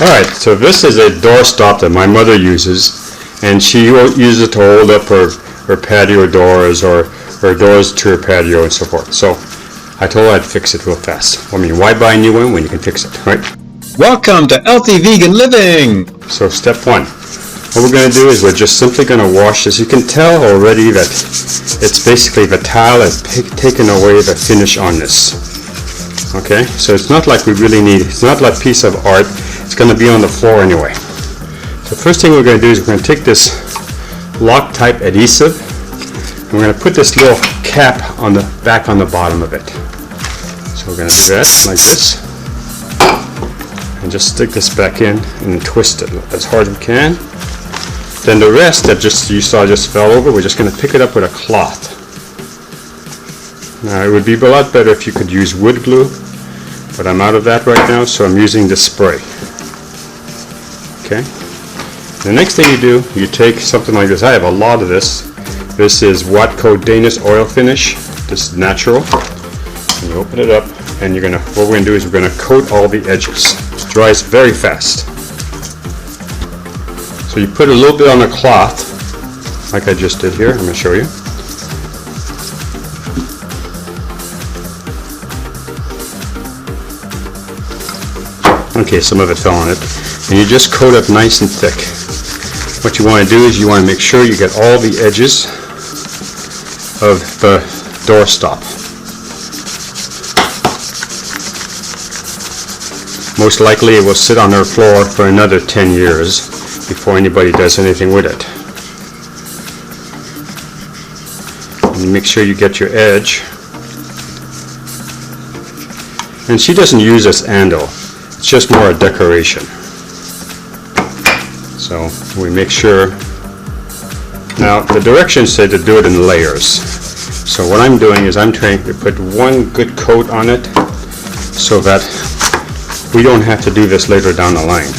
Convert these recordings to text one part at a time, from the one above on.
Alright, so this is a doorstop that my mother uses, and she uses it to hold up her patio doors or doors to her patio and so forth. So I told her I'd fix it real fast. I mean, why buy a new one when you can fix it, right? Welcome to Healthy Vegan Living! So step one, what we're going to do is we're just simply going to wash this. You can tell already that it's basically the tile has taken away the finish on this. Okay, so it's not like we really need, it's not like a piece of art, it's going to be on the floor anyway. So first thing we're going to do is we're going to take this Loctite adhesive and we're going to put this little cap on the back on the bottom of it. So we're going to do that like this and just stick this back in and twist it as hard as we can. Then the rest that you saw just fell over, we're just going to pick it up with a cloth. Now it would be a lot better if you could use wood glue, but I'm out of that right now, so I'm using this spray. Okay. The next thing you do, you take something like this. I have a lot of this. This is Watco Danish oil finish. This is natural. And you open it up, and what we're gonna do is we're gonna coat all the edges. It dries very fast. So you put a little bit on a cloth, like I just did here. I'm gonna show you. Okay, some of it fell on it. And you just coat it nice and thick. What you want to do is you want to make sure you get all the edges of the doorstop. Most likely it will sit on our floor for another 10 years before anybody does anything with it. And make sure you get your edge. And she doesn't use this handle. It's just more a decoration. So we make sure. Now the directions say to do it in layers. So what I'm doing is I'm trying to put one good coat on it so that we don't have to do this later down the line.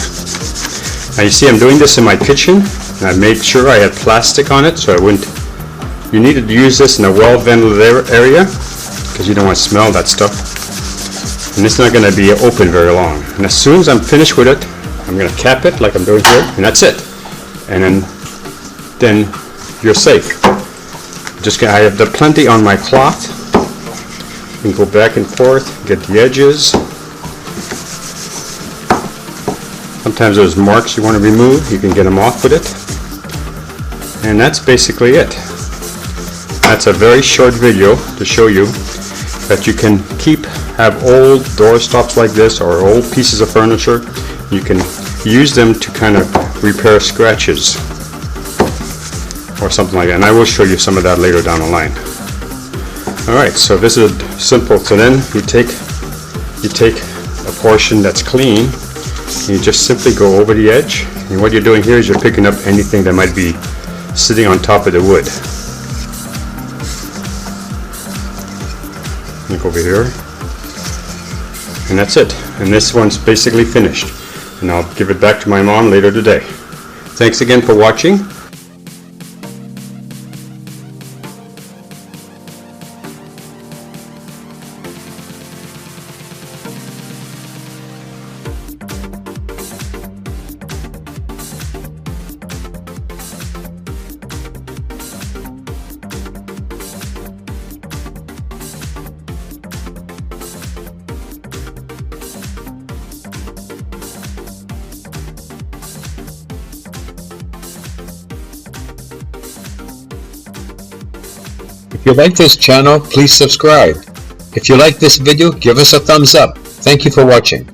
Now you see I'm doing this in my kitchen, and I made sure I had plastic on it so I wouldn't. You need to use this in a well-ventilated area because you don't want to smell that stuff. And it's not going to be open very long. And as soon as I'm finished with it, I'm going to cap it like I'm doing here, and that's it. And then you're safe. I have the plenty on my cloth. You can go back and forth, get the edges. Sometimes there's marks you want to remove, you can get them off with it. And that's basically it. That's a very short video to show you that you can have old doorstops like this or old pieces of furniture. You can use them to kind of repair scratches or something like that. And I will show you some of that later down the line. Alright, so this is simple. So then you take a portion that's clean and you just simply go over the edge. And what you're doing here is you're picking up anything that might be sitting on top of the wood. Look over here. And that's it. And this one's basically finished. And I'll give it back to my mom later today. Thanks again for watching. If you like this channel, please subscribe. If you like this video, give us a thumbs up. Thank you for watching.